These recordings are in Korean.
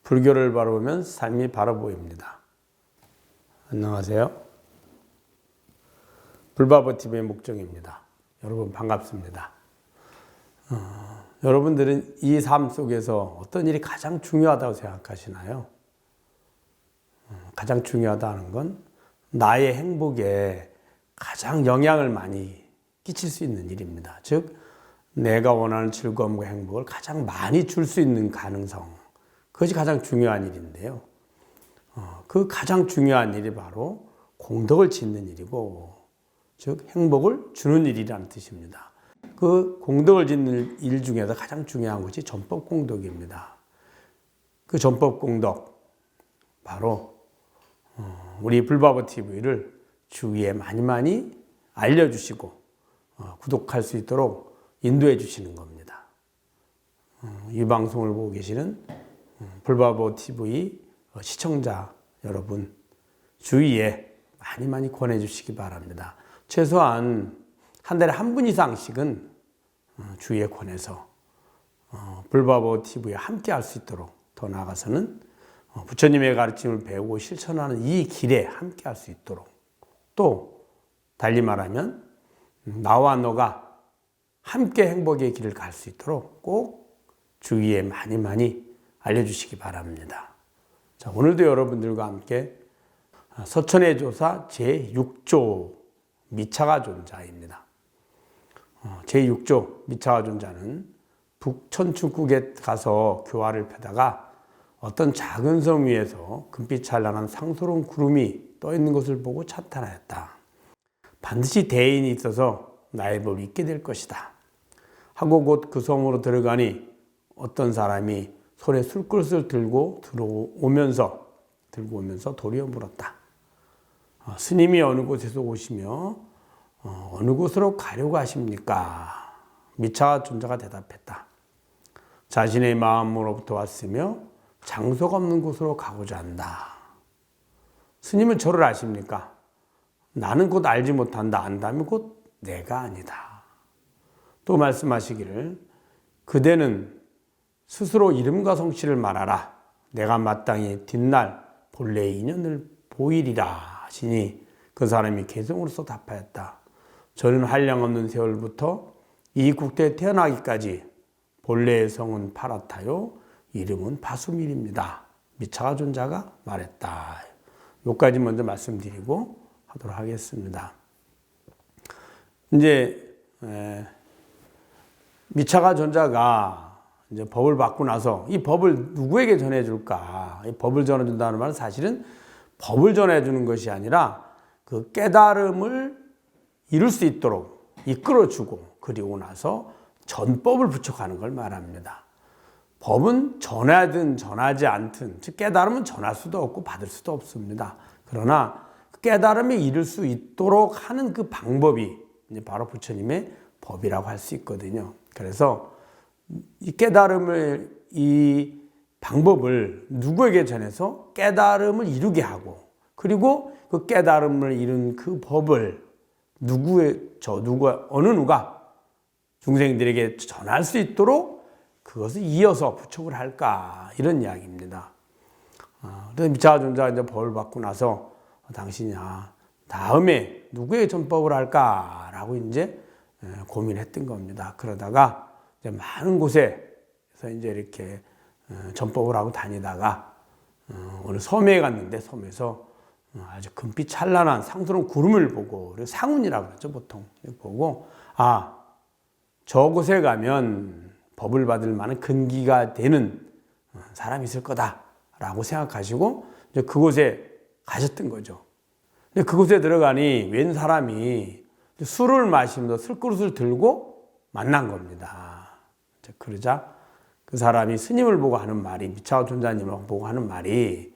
불교를 바라보면 삶이 바라 보입니다. 안녕하세요. 불바보TV의 목정입니다. 여러분 반갑습니다. 여러분들은 이 삶 속에서 어떤 일이 가장 중요하다고 생각하시나요? 가장 중요하다는 건 나의 행복에 가장 영향을 많이 끼칠 수 있는 일입니다. 즉, 내가 원하는 즐거움과 행복을 가장 많이 줄 수 있는 가능성, 그것이 가장 중요한 일인데요. 그 가장 중요한 일이 바로 공덕을 짓는 일이고, 즉 행복을 주는 일이라는 뜻입니다. 그 공덕을 짓는 일 중에서 가장 중요한 것이 전법공덕입니다. 그 전법공덕, 바로 우리 불바보TV를 주위에 많이 알려주시고 구독할 수 있도록 인도해 주시는 겁니다. 이 방송을 보고 계시는 불바보TV 시청자 여러분, 주위에 많이 권해 주시기 바랍니다. 최소한 한 달에 한 분 이상씩은 주위에 권해서 불바보TV에 함께 할 수 있도록, 더 나아가서는 부처님의 가르침을 배우고 실천하는 이 길에 함께 할 수 있도록, 또 달리 말하면 나와 너가 함께 행복의 길을 갈 수 있도록 꼭 주위에 많이 알려주시기 바랍니다. 자, 오늘도 여러분들과 함께 서천의 조사 제6조 미차가존자입니다. 제6조 미차가존자는 북천축국에 가서 교화를 펴다가 어떤 작은 섬 위에서 금빛 찬란한 상소로운 구름이 떠 있는 것을 보고 찬탄하였다. 반드시 대인이 있어서 나의 법을 잊게 될 것이다 하고 곧 그 섬으로 들어가니 어떤 사람이 손에 술그릇을 들고 오면서 도리어 물었다. 스님이 어느 곳에서 오시며 어느 곳으로 가려고 하십니까? 미차가존자가 대답했다. 자신의 마음으로부터 왔으며 장소가 없는 곳으로 가고자 한다. 스님은 저를 아십니까? 나는 곧 알지 못한다. 안다면 곧 내가 아니다. 또 말씀하시기를 그대는 스스로 이름과 성씨를 말하라. 내가 마땅히 뒷날 본래의 인연을 보이리라 하시니 그 사람이 개성으로서 답하였다. 저는 한량없는 세월부터 이 국대에 태어나기까지 본래의 성은 파랗다요 이름은 바수밀입니다. 미차가존자가 말했다. 여기까지 먼저 말씀드리고 하도록 하겠습니다. 이제 미차가존자가 이제 법을 받고 나서 이 법을 누구에게 전해줄까? 이 법을 전해준다는 말은 사실은 법을 전해주는 것이 아니라 그 깨달음을 이룰 수 있도록 이끌어주고, 그리고 나서 전법을 부척하는 걸 말합니다. 법은 전하든 전하지 않든, 즉 깨달음은 전할 수도 없고 받을 수도 없습니다. 그러나 깨달음이 이룰 수 있도록 하는 그 방법이 이제 바로 부처님의 법이라고 할 수 있거든요. 그래서 이 깨달음을, 이 방법을 누구에게 전해서 깨달음을 이루게 하고, 그리고 그 깨달음을 이룬 그 법을 어느 누가 중생들에게 전할 수 있도록 그것을 이어서 부척을 할까, 이런 이야기입니다. 그래서 미차가존자가 이제 법을 받고 나서 당신이 다음에 누구의 전법을 할까라고 이제 고민했던 겁니다. 그러다가 이제 많은 곳에서 이제 이렇게 전법을 하고 다니다가 어느 섬에 갔는데, 섬에서 아주 금빛 찬란한 상스러운 구름을 보고, 그리고 상운이라고 그러죠, 보통. 보고, 저곳에 가면 법을 받을 만한 근기가 되는 사람이 있을 거다라고 생각하시고 이제 그곳에 가셨던 거죠. 근데 그곳에 들어가니 웬 사람이 술을 마시면서 술그릇을 들고 만난 겁니다. 그러자 그 사람이 스님을 보고 하는 말이, 미차가존자님을 보고 하는 말이,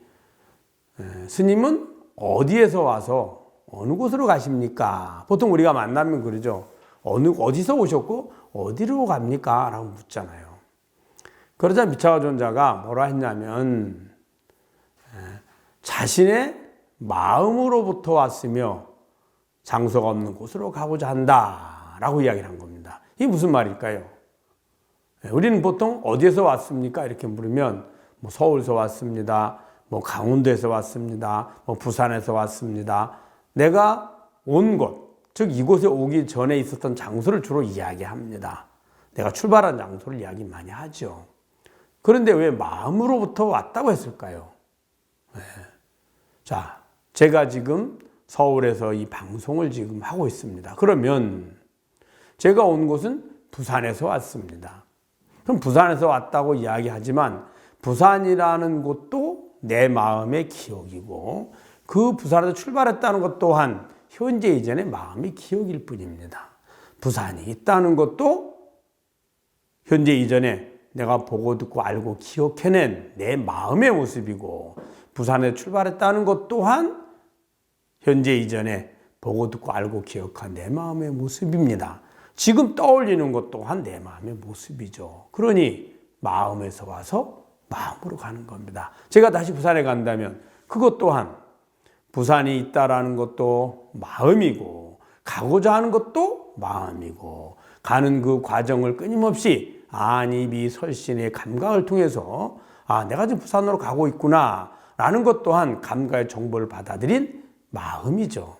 스님은 어디에서 와서 어느 곳으로 가십니까? 보통 우리가 만나면 그러죠. 어디서 오셨고 어디로 갑니까? 라고 묻잖아요. 그러자 미차가존자가 뭐라 했냐면, 자신의 마음으로부터 왔으며 장소가 없는 곳으로 가고자 한다 라고 이야기를 한 겁니다. 이게 무슨 말일까요? 우리는 보통 어디에서 왔습니까? 이렇게 물으면 뭐 서울에서 왔습니다. 뭐 강원도에서 왔습니다. 뭐 부산에서 왔습니다. 내가 온 곳, 즉 이곳에 오기 전에 있었던 장소를 주로 이야기합니다. 내가 출발한 장소를 이야기 많이 하죠. 그런데 왜 마음으로부터 왔다고 했을까요? 네. 자, 제가 지금 서울에서 이 방송을 지금 하고 있습니다. 그러면 제가 온 곳은 부산에서 왔습니다. 그럼 부산에서 왔다고 이야기하지만 부산이라는 곳도 내 마음의 기억이고 그 부산에서 출발했다는 것 또한 현재 이전의 마음의 기억일 뿐입니다. 부산이 있다는 것도 현재 이전에 내가 보고 듣고 알고 기억해낸 내 마음의 모습이고 부산에 출발했다는 것 또한 현재 이전에 보고 듣고 알고 기억한 내 마음의 모습입니다. 지금 떠올리는 것 또한 내 마음의 모습이죠. 그러니 마음에서 와서 마음으로 가는 겁니다. 제가 다시 부산에 간다면 그것 또한 부산이 있다라는 것도 마음이고 가고자 하는 것도 마음이고 가는 그 과정을 끊임없이 안입이 설신의 감각을 통해서 내가 지금 부산으로 가고 있구나 라는 것 또한 감각의 정보를 받아들인 마음이죠.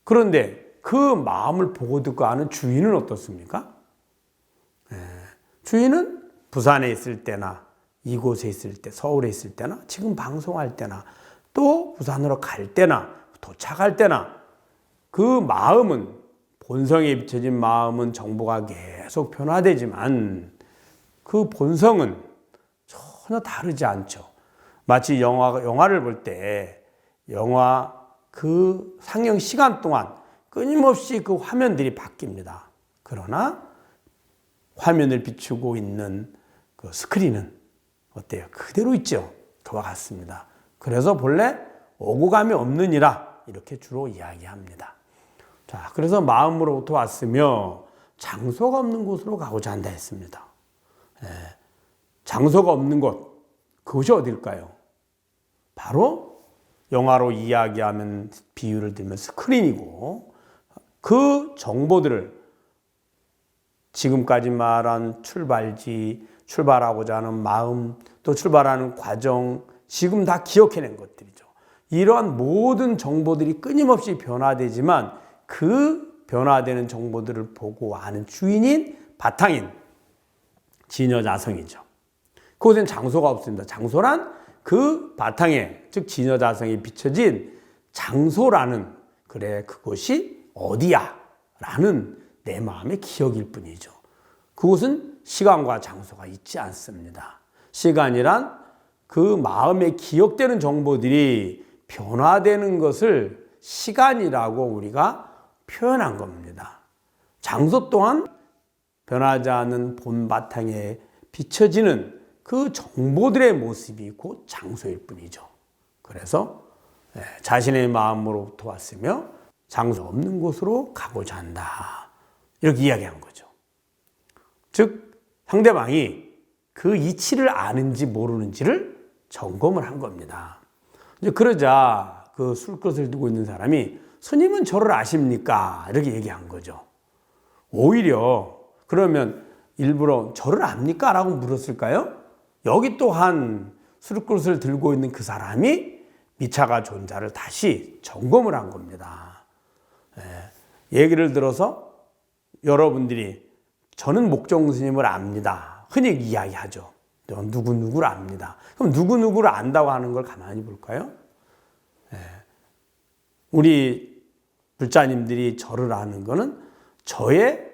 그런데 그 마음을 보고 듣고 아는 주인은 어떻습니까? 주인은 부산에 있을 때나 이곳에 있을 때, 서울에 있을 때나 지금 방송할 때나 또 부산으로 갈 때나 도착할 때나 그 마음은 본성에 비춰진 마음은 정보가 계속 변화되지만 그 본성은 전혀 다르지 않죠. 마치 영화를 볼 때 영화 그 상영 시간 동안 끊임없이 그 화면들이 바뀝니다. 그러나 화면을 비추고 있는 그 스크린은 어때요? 그대로 있죠. 그와 같습니다. 그래서 본래 오고 감이 없느니라 이렇게 주로 이야기합니다. 자, 그래서 마음으로부터 왔으며 장소가 없는 곳으로 가고자 한다 했습니다. 장소가 없는 곳, 그것이 어딜까요? 바로 영화로 이야기하면 비유를 들면 스크린이고 그 정보들을 지금까지 말한 출발지, 출발하고자 하는 마음, 또 출발하는 과정, 지금 다 기억해낸 것들이죠. 이러한 모든 정보들이 끊임없이 변화되지만 그 변화되는 정보들을 보고 아는 주인인 바탕인 진여자성이죠. 그곳엔 장소가 없습니다. 장소란 그 바탕에, 즉 진여자성이 비춰진 장소라는, 그래 그곳이 어디야 라는 내 마음의 기억일 뿐이죠. 그곳은 시간과 장소가 있지 않습니다. 시간이란 그 마음에 기억되는 정보들이 변화되는 것을 시간이라고 우리가 표현한 겁니다. 장소 또한 변하지 않은 본 바탕에 비춰지는 그 정보들의 모습이 곧 장소일 뿐이죠. 그래서 자신의 마음으로부터 왔으며 장소 없는 곳으로 가고자 한다. 이렇게 이야기한 거죠. 즉 상대방이 그 이치를 아는지 모르는지를 점검을 한 겁니다. 이제 그러자 그 술것을 두고 있는 사람이 스님은 저를 아십니까? 이렇게 얘기한 거죠. 오히려 그러면 일부러 저를 압니까? 라고 물었을까요? 여기 또한 술그릇을 들고 있는 그 사람이 미차가 존자를 다시 점검을 한 겁니다. 얘기를 들어서 여러분들이 저는 목종 스님을 압니다. 흔히 이야기하죠. 누구누구를 압니다. 그럼 누구누구를 안다고 하는 걸 가만히 볼까요? 우리 불자님들이 저를 아는 거는 저의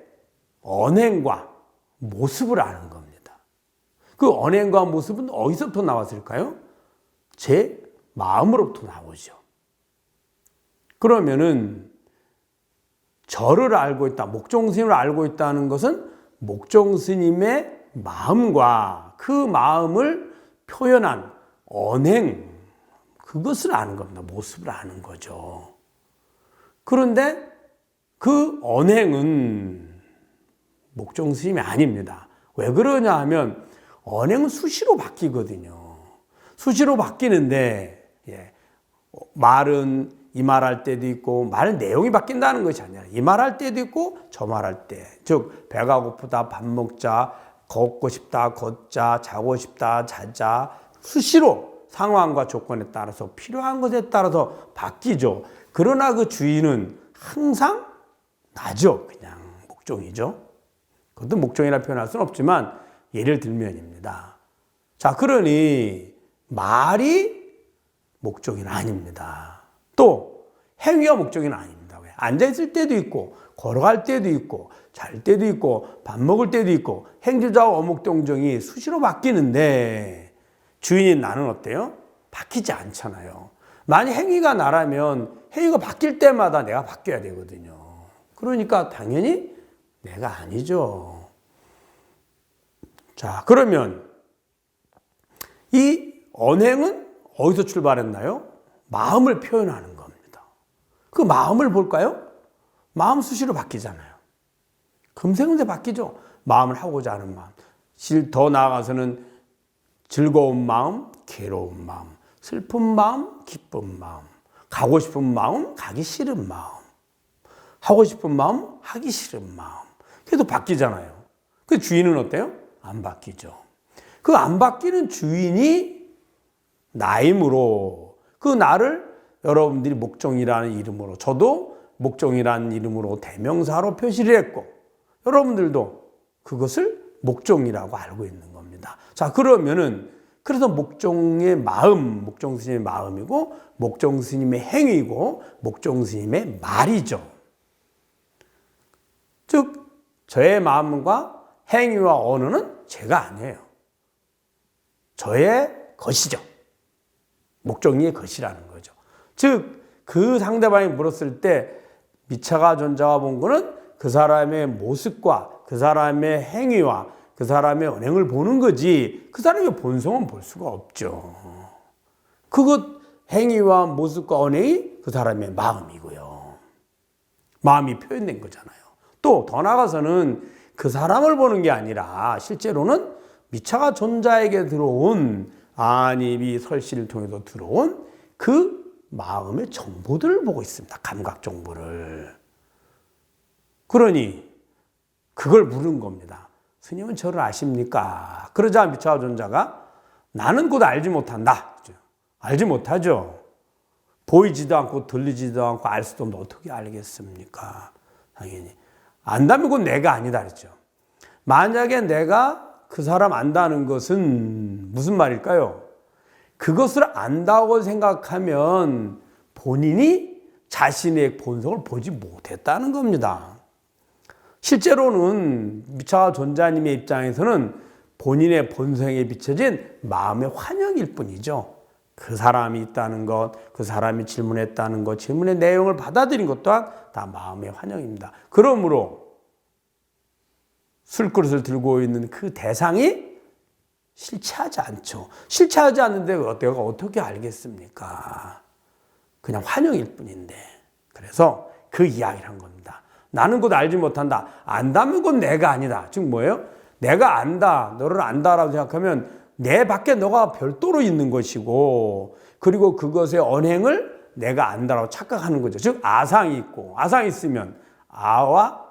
언행과 모습을 아는 겁니다. 그 언행과 모습은 어디서부터 나왔을까요? 제 마음으로부터 나오죠. 그러면은 저를 알고 있다, 목종 스님을 알고 있다는 것은 목종 스님의 마음과 그 마음을 표현한 언행, 그것을 아는 겁니다. 모습을 아는 거죠. 그런데 그 언행은 목종 스님이 아닙니다. 왜 그러냐 하면 언행은 수시로 바뀌거든요. 수시로 바뀌는데 말은 이 말할 때도 있고 말 내용이 바뀐다는 것이 아니라 이 말할 때도 있고 저 말할 때, 즉 배가 고프다 밥 먹자 걷고 싶다 걷자, 자고 싶다 자자, 수시로 상황과 조건에 따라서 필요한 것에 따라서 바뀌죠. 그러나 그 주인은 항상 나죠. 그냥 목종이죠. 그것도 목종이라 표현할 수는 없지만 예를 들면입니다. 자, 그러니 말이 목종은 아닙니다. 또 행위가 목종은 아닙니다. 왜? 앉아있을 때도 있고 걸어갈 때도 있고 잘 때도 있고 밥 먹을 때도 있고 행주자와 어목동정이 수시로 바뀌는데 주인인 나는 어때요? 바뀌지 않잖아요. 만약 행위가 나라면 행위가 바뀔 때마다 내가 바뀌어야 되거든요. 그러니까 당연히 내가 아니죠. 자, 그러면 이 언행은 어디서 출발했나요? 마음을 표현하는 겁니다. 그 마음을 볼까요? 마음 수시로 바뀌잖아요. 금생금세 바뀌죠. 마음을 하고자 하는 마음. 더 나아가서는 즐거운 마음, 괴로운 마음, 슬픈 마음, 기쁜 마음, 가고 싶은 마음, 가기 싫은 마음, 하고 싶은 마음, 하기 싫은 마음. 그래도 바뀌잖아요. 그 주인은 어때요? 안 바뀌죠. 그 안 바뀌는 주인이 나이므로 그 나를 여러분들이 목종이라는 이름으로, 저도 목종이라는 이름으로 대명사로 표시를 했고 여러분들도 그것을 목종이라고 알고 있는 겁니다. 자, 그러면은 그래서 목종의 마음, 목종 스님의 마음이고 목종 스님의 행위고 목종 스님의 말이죠. 즉 저의 마음과 행위와 언어는 제가 아니에요. 저의 것이죠. 목종이의 것이라는 거죠. 즉 그 상대방이 물었을 때 미처가 존자가 본 거는 그 사람의 모습과 그 사람의 행위와 그 사람의 언행을 보는 거지 그 사람의 본성은 볼 수가 없죠. 그것 행위와 모습과 언행이 그 사람의 마음이고요. 마음이 표현된 거잖아요. 또 더 나아가서는 그 사람을 보는 게 아니라 실제로는 미처가 존자에게 들어온 안입이 설실을 통해서 들어온 그 마음의 정보들을 보고 있습니다. 감각 정보를. 그러니 그걸 물은 겁니다. 스님은 저를 아십니까? 그러자 미처가 존자가 나는 곧 알지 못한다. 알지 못하죠. 보이지도 않고 들리지도 않고 알 수도 없는데 어떻게 알겠습니까? 당연히. 안다면 곧 내가 아니다 그랬죠. 만약에 내가 그 사람 안다는 것은 무슨 말일까요? 그것을 안다고 생각하면 본인이 자신의 본성을 보지 못했다는 겁니다. 실제로는 미처가 존자님의 입장에서는 본인의 본성에 비춰진 마음의 환영일 뿐이죠. 그 사람이 있다는 것, 그 사람이 질문했다는 것, 질문의 내용을 받아들인 것 또한 다 마음의 환영입니다. 그러므로 술그릇을 들고 있는 그 대상이 실체하지 않죠. 실체하지 않는데 내가 어떻게 알겠습니까? 그냥 환영일 뿐인데. 그래서 그 이야기를 한 겁니다. 나는 곧 알지 못한다. 안다면 곧 내가 아니다. 즉 뭐예요? 내가 안다, 너를 안다라고 생각하면 내 밖에 너가 별도로 있는 것이고 그리고 그것의 언행을 내가 안다라고 착각하는 거죠. 즉 아상이 있고 아상이 있으면 아와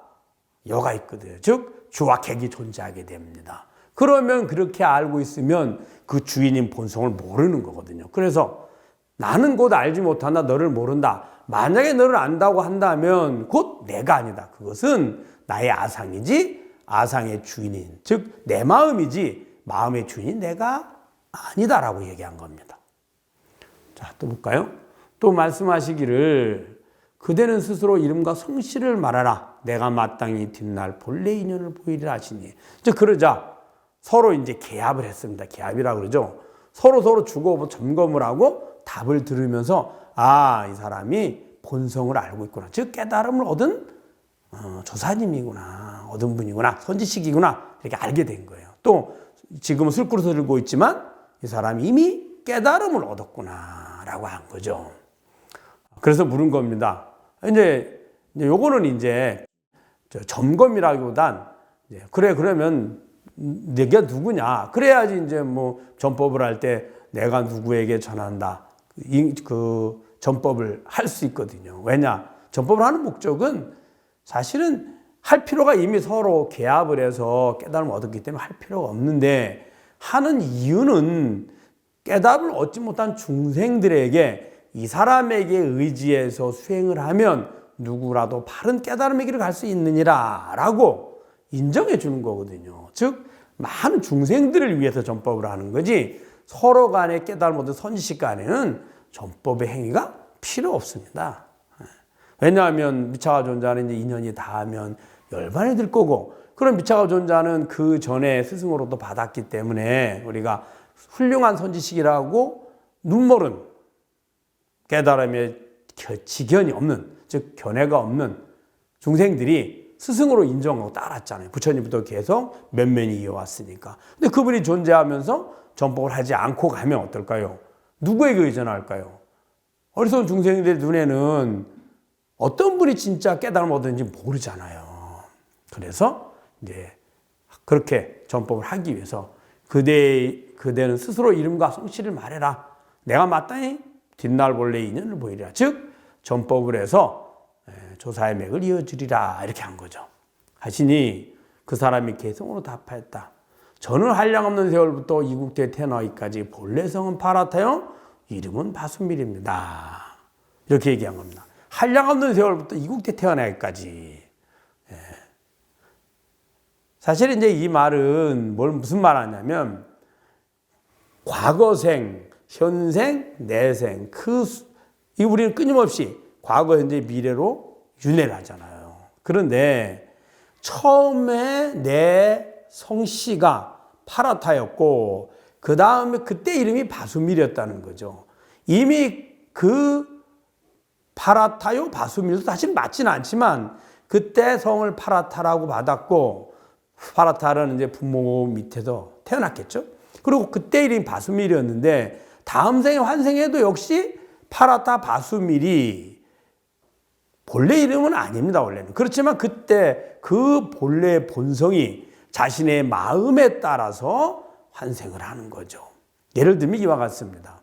여가 있거든요. 즉 주와 객이 존재하게 됩니다. 그러면 그렇게 알고 있으면 그 주인인 본성을 모르는 거거든요. 그래서 나는 곧 알지 못한다. 너를 모른다. 만약에 너를 안다고 한다면 곧 내가 아니다. 그것은 나의 아상이지 아상의 주인인 즉 내 마음이지 마음의 주인이 내가 아니다라고 얘기한 겁니다. 자, 또 볼까요? 또 말씀하시기를 그대는 스스로 이름과 성씨를 말하라. 내가 마땅히 뒷날 본래 인연을 보이리라 하시니. 이제 그러자 서로 이제 개합을 했습니다. 개합이라고 그러죠. 서로 주고 점검을 하고 답을 들으면서 아, 이 사람이 본성을 알고 있구나. 즉 깨달음을 얻은 조사님이구나. 얻은 분이구나. 선지식이구나. 이렇게 알게 된 거예요. 또 지금은 술그릇을 들고 있지만 이 사람이 이미 깨달음을 얻었구나 라고 한 거죠. 그래서 물은 겁니다. 이제 요거는 이제 점검이라기보단 그래 그러면 내가 누구냐 그래야지 이제 뭐 전법을 할 때 내가 누구에게 전한다 그 전법을 할 수 있거든요. 왜냐 전법을 하는 목적은 사실은 할 필요가 이미 서로 계합을 해서 깨달음을 얻었기 때문에 할 필요가 없는데 하는 이유는 깨달음을 얻지 못한 중생들에게 이 사람에게 의지해서 수행을 하면 누구라도 바른 깨달음의 길을 갈 수 있느니라 라고 인정해 주는 거거든요. 즉 많은 중생들을 위해서 전법을 하는 거지 서로 간에 깨달음 얻은 선지식 간에는 전법의 행위가 필요 없습니다. 왜냐하면 미차가 존재하는 이제 인연이 닿으면 열반이 들 거고 그런 미차가 존재하는 그 전에 스승으로도 받았기 때문에 우리가 훌륭한 선지식이라고 눈멀은 깨달음에 지견이 없는 즉 견해가 없는 중생들이 스승으로 인정하고 따랐잖아요. 부처님부터 계속 면면이 이어왔으니까. 근데 그분이 존재하면서 전법을 하지 않고 가면 어떨까요? 누구에게 의존할까요? 어리석은 중생들 눈에는 어떤 분이 진짜 깨달음을 얻었는지 모르잖아요. 그래서 이제 그렇게 전법을 하기 위해서 그대는 스스로 이름과 성씨를 말해라. 내가 마땅히 뒷날 본래 인연을 보이리라. 즉 전법을 해서 조사의 맥을 이어주리라 이렇게 한 거죠. 하시니 그 사람이 개성으로 답하였다. 저는 한량없는 세월부터 이국대에 태어나기까지 본래 성은 파라타요 이름은 바순밀입니다. 이렇게 얘기한 겁니다. 한량없는 세월부터 이국대에 태어나기까지. 사실 이제 이 말은 무슨 말 하냐면 과거생, 현생, 내생 이 우리는 끊임없이 과거, 현재, 미래로 윤회를 하잖아요. 그런데 처음에 내 성씨가 파라타였고 그 다음에 그때 이름이 바순밀이었다는 거죠. 이미 그 파라타요 바순밀도 사실 맞지는 않지만 그때 성을 파라타라고 받았고 파라타는 이제 부모 밑에서 태어났겠죠. 그리고 그때 이름이 바순밀이었는데 다음 생에 환생에도 역시 파라타 바순밀이 본래 이름은 아닙니다, 원래는. 그렇지만 그때 그 본래의 본성이 자신의 마음에 따라서 환생을 하는 거죠. 예를 들면 이와 같습니다.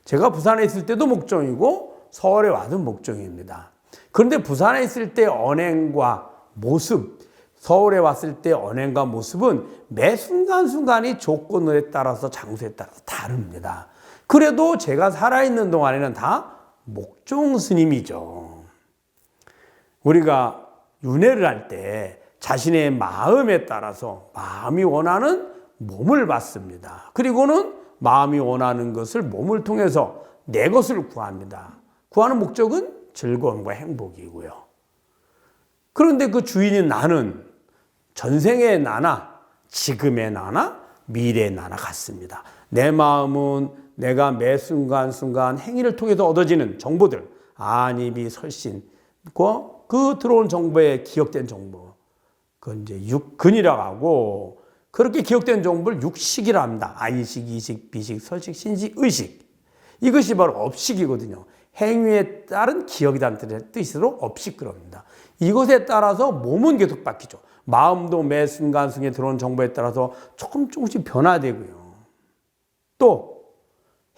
제가 부산에 있을 때도 목종이고 서울에 와도 목종입니다. 그런데 부산에 있을 때 언행과 모습, 서울에 왔을 때 언행과 모습은 매 순간순간이 조건에 따라서 장소에 따라서 다릅니다. 그래도 제가 살아있는 동안에는 다 목종 스님이죠. 우리가 윤회를 할 때 자신의 마음에 따라서 마음이 원하는 몸을 받습니다. 그리고는 마음이 원하는 것을 몸을 통해서 내 것을 구합니다. 구하는 목적은 즐거움과 행복이고요. 그런데 그 주인인 나는 전생의 나나 지금의 나나 미래의 나나 같습니다. 내 마음은 내가 매 순간순간 행위를 통해서 얻어지는 정보들, 안입이 설신과 그 들어온 정보에 기억된 정보, 그건 이제 육근이라고 하고 그렇게 기억된 정보를 육식이라 합니다. 안식, 이식, 비식, 설식, 신식, 의식. 이것이 바로 업식이거든요. 행위에 따른 기억이라는 뜻으로 업식 그럽니다. 이것에 따라서 몸은 계속 바뀌죠. 마음도 매 순간순간에 들어온 정보에 따라서 조금씩 변화되고요. 또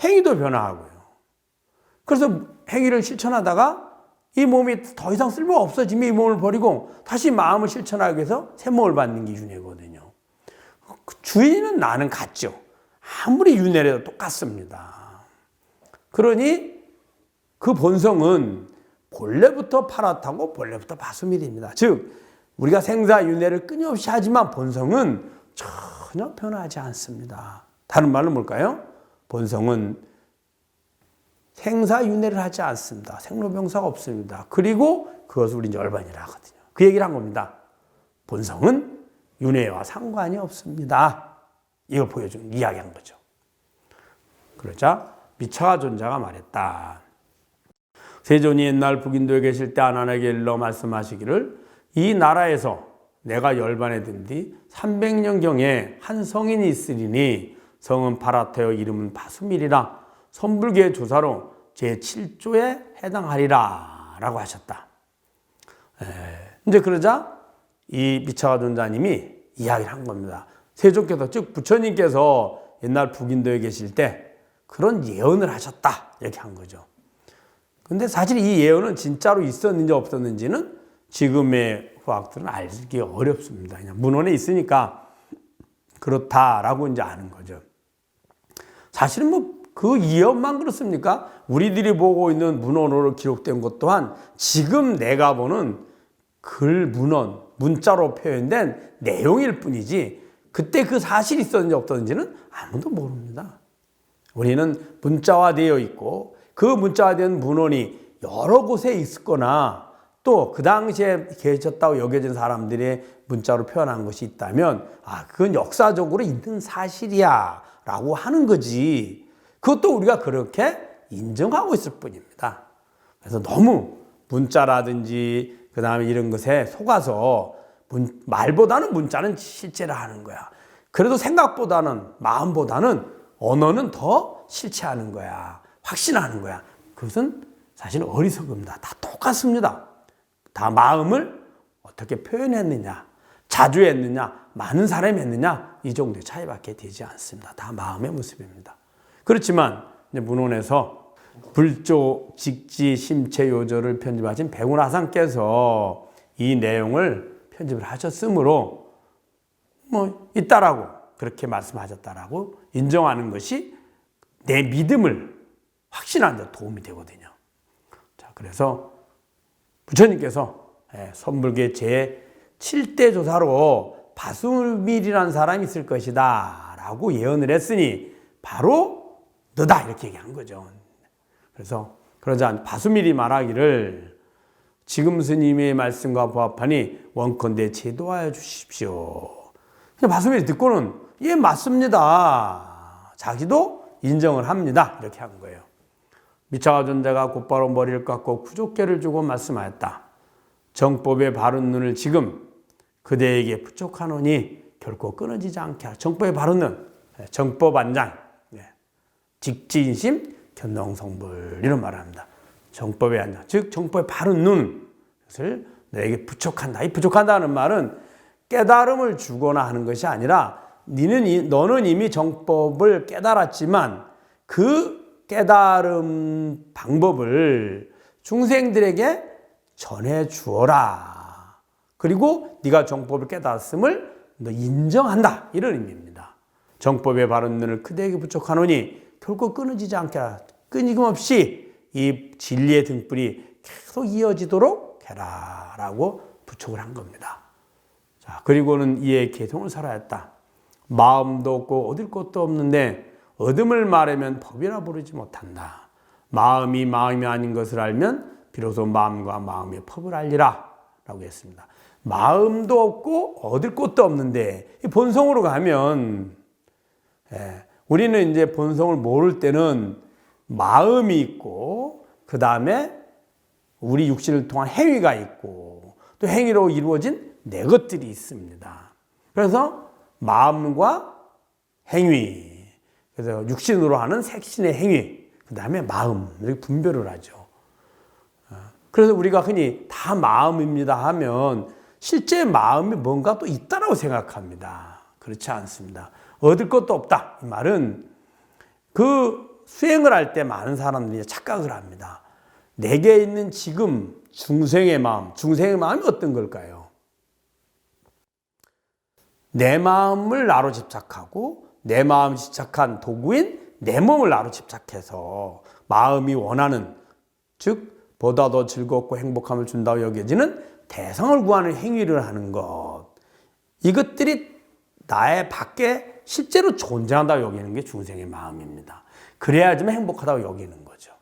행위도 변화하고요. 그래서 행위를 실천하다가 이 몸이 더 이상 쓸모가 없어지면 이 몸을 버리고 다시 마음을 실천하기 위해서 새 몸을 받는 게 윤회거든요. 주인은 나는 같죠. 아무리 윤회라도 똑같습니다. 그러니 그 본성은 본래부터 파랗다고 본래부터 바순밀입니다. 즉 우리가 생사윤회를 끊임없이 하지만 본성은 전혀 변하지 않습니다. 다른 말로 뭘까요? 본성은 생사윤회를 하지 않습니다. 생로병사가 없습니다. 그리고 그것을 우리 열반이라 하거든요. 그 얘기를 한 겁니다. 본성은 윤회와 상관이 없습니다. 이걸 보여주는 이야기한 거죠. 그러자 미차가 존자가 말했다. 세존이 옛날 북인도에 계실 때 아난에게 일러 말씀하시기를 이 나라에서 내가 열반에 든 뒤 300년경에 한 성인이 있으리니 성은 파라타요 이름은 바순밀이라 선불계 조사로 제7조에 해당하리라 라고 하셨다. 이제 그러자 이 미차가 존자님이 이야기를 한 겁니다. 세존께서 즉 부처님께서 옛날 북인도에 계실 때 그런 예언을 하셨다 이렇게 한 거죠. 근데 사실 이 예언은 진짜로 있었는지 없었는지는 지금의 후학들은 알기 어렵습니다. 그냥 문헌에 있으니까 그렇다라고 이제 아는 거죠. 사실은 뭐 그 이언만 그렇습니까? 우리들이 보고 있는 문헌으로 기록된 것 또한 지금 내가 보는 글 문헌, 문자로 표현된 내용일 뿐이지 그때 그 사실이 있었는지 없었는지는 아무도 모릅니다. 우리는 문자화되어 있고 그 문자화된 문헌이 여러 곳에 있거나 또 그 당시에 계셨다고 여겨진 사람들의 문자로 표현한 것이 있다면 그건 역사적으로 있는 사실이야 라고 하는 거지. 그것도 우리가 그렇게 인정하고 있을 뿐입니다. 그래서 너무 문자라든지 그 다음에 이런 것에 속아서 말보다는 문자는 실제로 하는 거야. 그래도 생각보다는 마음보다는 언어는 더 실체하는 거야. 확신하는 거야. 그것은 사실 어리석음이다. 다 똑같습니다. 다 마음을 어떻게 표현했느냐, 자주 했느냐, 많은 사람이 했느냐 이 정도의 차이밖에 되지 않습니다. 다 마음의 모습입니다. 그렇지만 이제 문헌에서 불조, 직지, 심체, 요절을 편집하신 백운하상께서 이 내용을 편집을 하셨으므로 뭐 있다라고 그렇게 말씀하셨다라고 인정하는 것이 내 믿음을 확신하는 데 도움이 되거든요. 자, 그래서 부처님께서 선불계 제7대 조사로 바수밀이라는 사람이 있을 것이다 라고 예언을 했으니 바로 너다 이렇게 얘기한 거죠. 그래서 그러자 바수밀이 말하기를 지금 스님의 말씀과 부합하니 원컨대 제도하여 주십시오. 바수밀이 듣고는 예 맞습니다. 자기도 인정을 합니다. 이렇게 한 거예요. 미차가 존자가 곧바로 머리를 깎고 구족계를 주고 말씀하였다. 정법의 바른 눈을 지금 그대에게 부족하노니 결코 끊어지지 않게 하라. 정법의 바른 눈, 정법 안장, 직지인심, 견농성불 이런 말을 합니다. 정법의 안장, 즉 정법의 바른 눈, 그것을 너에게 부족한다. 이 부족한다는 말은 깨달음을 주거나 하는 것이 아니라 너는 이미 정법을 깨달았지만 그 깨달음 방법을 중생들에게 전해 주어라. 그리고 네가 정법을 깨달았음을 너 인정한다. 이런 의미입니다. 정법의 바른 눈을 그대에게 부족하노니 결코 끊어지지 않게 하라. 끊임없이 이 진리의 등불이 계속 이어지도록 해라. 라고 부축을 한 겁니다. 자, 그리고는 이에 개성을 살아야했다. 마음도 없고 얻을 것도 없는데 얻음을 말하면 법이라 부르지 못한다. 마음이 아닌 것을 알면 비로소 마음과 마음의 법을 알리라 라고 했습니다. 마음도 없고 얻을 것도 없는데 본성으로 가면 우리는 이제 본성을 모를 때는 마음이 있고 그 다음에 우리 육신을 통한 행위가 있고 또 행위로 이루어진 내 것들이 있습니다. 그래서 마음과 행위, 그래서 육신으로 하는 색신의 행위, 그 다음에 마음, 이렇게 분별을 하죠. 그래서 우리가 흔히 다 마음입니다 하면 실제 마음이 뭔가 또 있다라고 생각합니다. 그렇지 않습니다. 얻을 것도 없다. 이 말은 그 수행을 할 때 많은 사람들이 착각을 합니다. 내게 있는 지금 중생의 마음이 어떤 걸까요? 내 마음을 나로 집착하고 내 마음이 집착한 도구인 내 몸을 나로 집착해서 마음이 원하는, 즉 보다 더 즐겁고 행복함을 준다고 여겨지는 대상을 구하는 행위를 하는 것, 이것들이 나의 밖에 실제로 존재한다고 여기는 게 중생의 마음입니다. 그래야지만 행복하다고 여기는 거죠.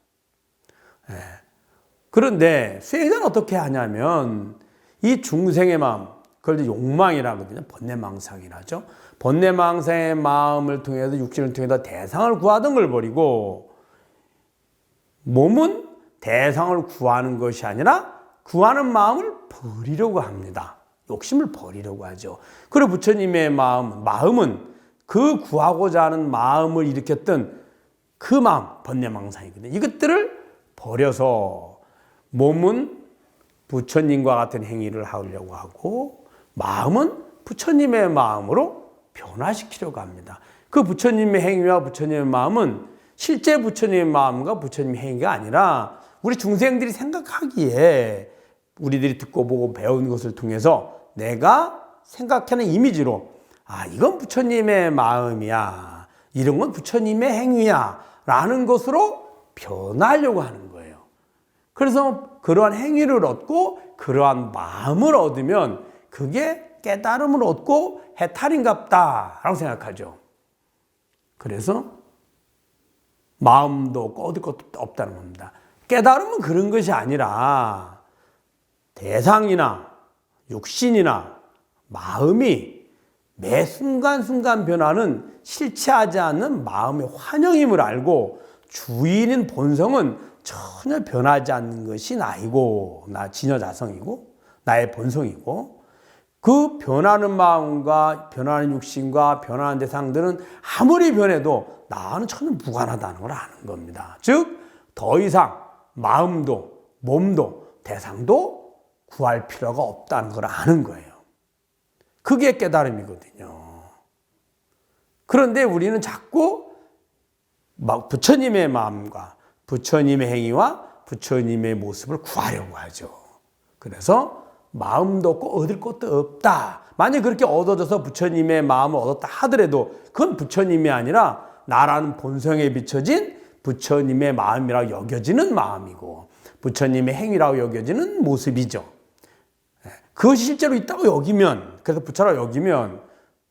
그런데 수행자는 어떻게 하냐면 이 중생의 마음, 그걸 욕망이라고 하거든요. 번뇌망상이라죠. 번뇌망상의 마음을 통해서 육신을 통해서 대상을 구하던 걸 버리고 몸은 대상을 구하는 것이 아니라 구하는 마음을 버리려고 합니다. 욕심을 버리려고 하죠. 그리고 부처님의 마음은 그 구하고자 하는 마음을 일으켰던 그 마음, 번뇌망상이거든요. 이것들을 버려서 몸은 부처님과 같은 행위를 하려고 하고 마음은 부처님의 마음으로 변화시키려고 합니다. 그 부처님의 행위와 부처님의 마음은 실제 부처님의 마음과 부처님의 행위가 아니라 우리 중생들이 생각하기에 우리들이 듣고 보고 배운 것을 통해서 내가 생각하는 이미지로 이건 부처님의 마음이야. 이런 건 부처님의 행위야. 라는 것으로 변하려고 하는 거예요. 그래서 그러한 행위를 얻고 그러한 마음을 얻으면 그게 깨달음을 얻고 해탈인갑다 라고 생각하죠. 그래서 마음도 없고 얻을 것도 없다는 겁니다. 깨달음은 그런 것이 아니라 대상이나 육신이나 마음이 매 순간순간 변화는 실체하지 않는 마음의 환영임을 알고 주인인 본성은 전혀 변하지 않는 것이 나이고 나 진여자성이고 나의 본성이고 그 변하는 마음과 변하는 육신과 변하는 대상들은 아무리 변해도 나와는 전혀 무관하다는 걸 아는 겁니다. 즉 더 이상 마음도 몸도 대상도 구할 필요가 없다는 걸 아는 거예요. 그게 깨달음이거든요. 그런데 우리는 자꾸 부처님의 마음과 부처님의 행위와 부처님의 모습을 구하려고 하죠. 그래서 마음도 없고 얻을 것도 없다. 만약 그렇게 얻어져서 부처님의 마음을 얻었다 하더라도 그건 부처님이 아니라 나라는 본성에 비춰진 부처님의 마음이라고 여겨지는 마음이고 부처님의 행위라고 여겨지는 모습이죠. 그것이 실제로 있다고 여기면, 그래서 부처라고 여기면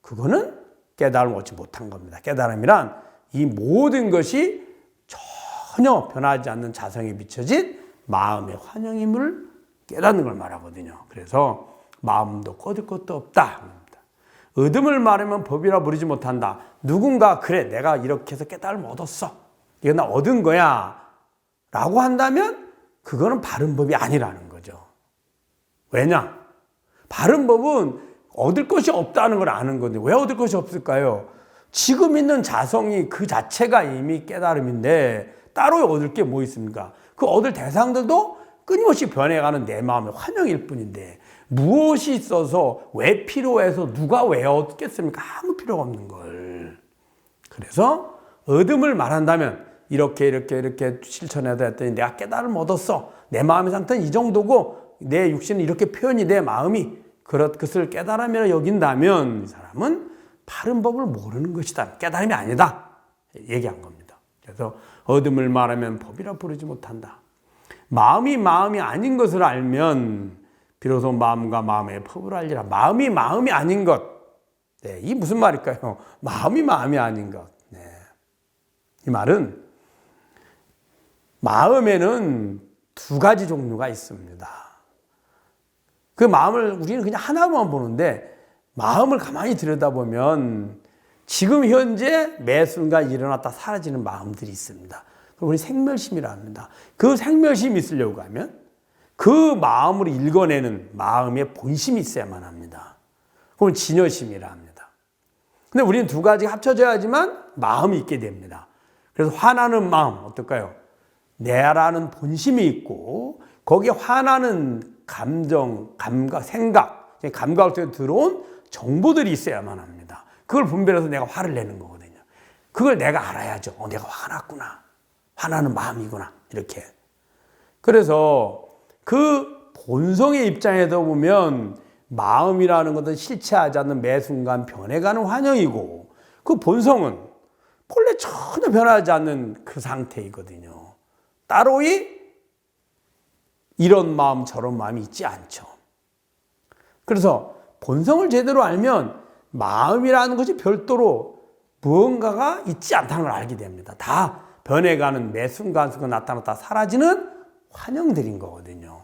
그거는 깨달음을 얻지 못한 겁니다. 깨달음이란 이 모든 것이 전혀 변하지 않는 자성에 비춰진 마음의 환영임을 깨닫는 걸 말하거든요. 그래서 마음도 얻을 것도 없다. 얻음을 말하면 법이라 부르지 못한다. 누군가 그래 내가 이렇게 해서 깨달음을 얻었어. 이거 나 얻은 거야. 라고 한다면 그거는 바른 법이 아니라는 거죠. 왜냐? 바른 법은 얻을 것이 없다는 걸 아는 건데 왜 얻을 것이 없을까요? 지금 있는 자성이 그 자체가 이미 깨달음인데 따로 얻을 게 뭐 있습니까? 그 얻을 대상들도 끊임없이 변해가는 내 마음의 환영일 뿐인데 무엇이 있어서 왜 필요해서 누가 왜 얻겠습니까? 아무 필요가 없는 걸. 그래서 얻음을 말한다면 이렇게 실천해야 했더니 내가 깨달음을 얻었어. 내 마음의 상태는 이 정도고 내 육신은 이렇게 표현이 내 마음이 그것을 깨달음이라 여긴다면 이 사람은 바른 법을 모르는 것이다. 깨달음이 아니다. 얘기한 겁니다. 그래서 얻음을 말하면 법이라 부르지 못한다. 마음이 아닌 것을 알면 비로소 마음과 마음의 법을 알리라. 마음이 아닌 것. 네, 이게 무슨 말일까요? 마음이 아닌 것. 네. 이 말은 마음에는 두 가지 종류가 있습니다. 그 마음을 우리는 그냥 하나만 보는데 마음을 가만히 들여다보면 지금 현재 매 순간 일어났다 사라지는 마음들이 있습니다. 그걸 우리 생멸심이라 합니다. 그 생멸심이 있으려고 하면 그 마음을 읽어내는 마음의 본심이 있어야만 합니다. 그걸 진여심이라 합니다. 근데 우리는 두 가지가 합쳐져야지만 마음이 있게 됩니다. 그래서 화나는 마음 어떨까요? 내라는 본심이 있고 거기에 화나는 감정, 감각, 생각, 감각을 통해 들어온 정보들이 있어야만 합니다. 그걸 분별해서 내가 화를 내는 거거든요. 그걸 내가 알아야죠. 내가 화가 났구나. 화나는 마음이구나. 이렇게. 그래서 그 본성의 입장에서 보면 마음이라는 것은 실체하지 않는 매 순간 변해가는 환영이고 그 본성은 본래 전혀 변하지 않는 그 상태이거든요. 따로이 이런 마음 저런 마음이 있지 않죠. 그래서 본성을 제대로 알면 마음이라는 것이 별도로 무언가가 있지 않다는 걸 알게 됩니다. 다 변해가는 매 순간순간 나타났다 사라지는 환영들인 거거든요.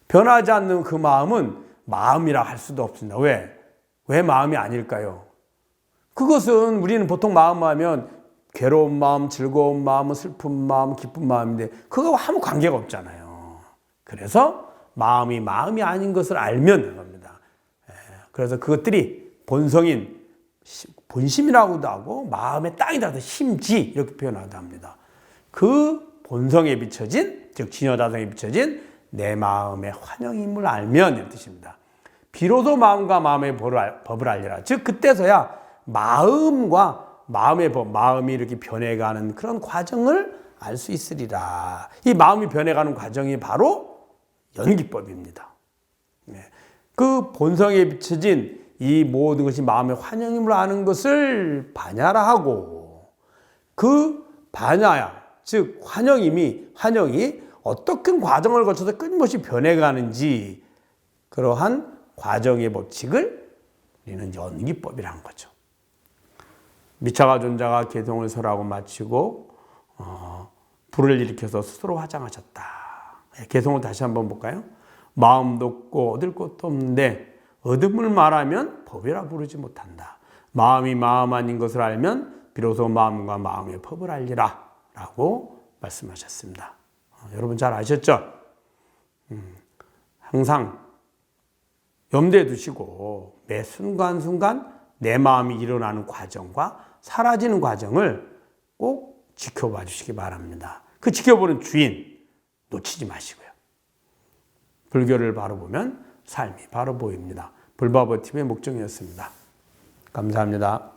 변하지 않는 그 마음은 마음이라 할 수도 없습니다. 왜 마음이 아닐까요? 그것은 우리는 보통 마음 하면 괴로운 마음, 즐거운 마음, 슬픈 마음, 기쁜 마음인데 그거와 아무 관계가 없잖아요. 그래서 마음이 아닌 것을 알면 되는 겁니다. 그래서 그것들이 본성인 본심이라고도 하고 마음의 땅이라도 심지 이렇게 표현하기도 합니다. 그 본성에 비춰진 즉 진여자성에 비춰진 내 마음의 환영임을 알면 이런 뜻입니다. 비로소 마음과 마음의 법을 알리라. 즉 그때서야 마음과 마음의 법, 마음이 이렇게 변해가는 그런 과정을 알 수 있으리라. 이 마음이 변해가는 과정이 바로 연기법입니다. 그 본성에 비춰진 이 모든 것이 마음의 환영임을 아는 것을 반야라하고, 그 반야야, 즉 환영이 어떻게 과정을 거쳐서 끊임없이 변해가는지, 그러한 과정의 법칙을 우리는 연기법이라는 거죠. 미차가 존자가 개성을 설하고 마치고 불을 일으켜서 스스로 화장하셨다. 개성을 다시 한번 볼까요? 마음도 없고 얻을 것도 없는데 얻음을 말하면 법이라 부르지 못한다. 마음이 마음 아닌 것을 알면 비로소 마음과 마음의 법을 알리라 라고 말씀하셨습니다. 여러분 잘 아셨죠? 항상 염두에 두시고 매 순간순간 내 마음이 일어나는 과정과 사라지는 과정을 꼭 지켜봐 주시기 바랍니다. 그 지켜보는 주인 놓치지 마시고요. 불교를 바로 보면 삶이 바로 보입니다. 불바보TV의 목정이었습니다. 감사합니다.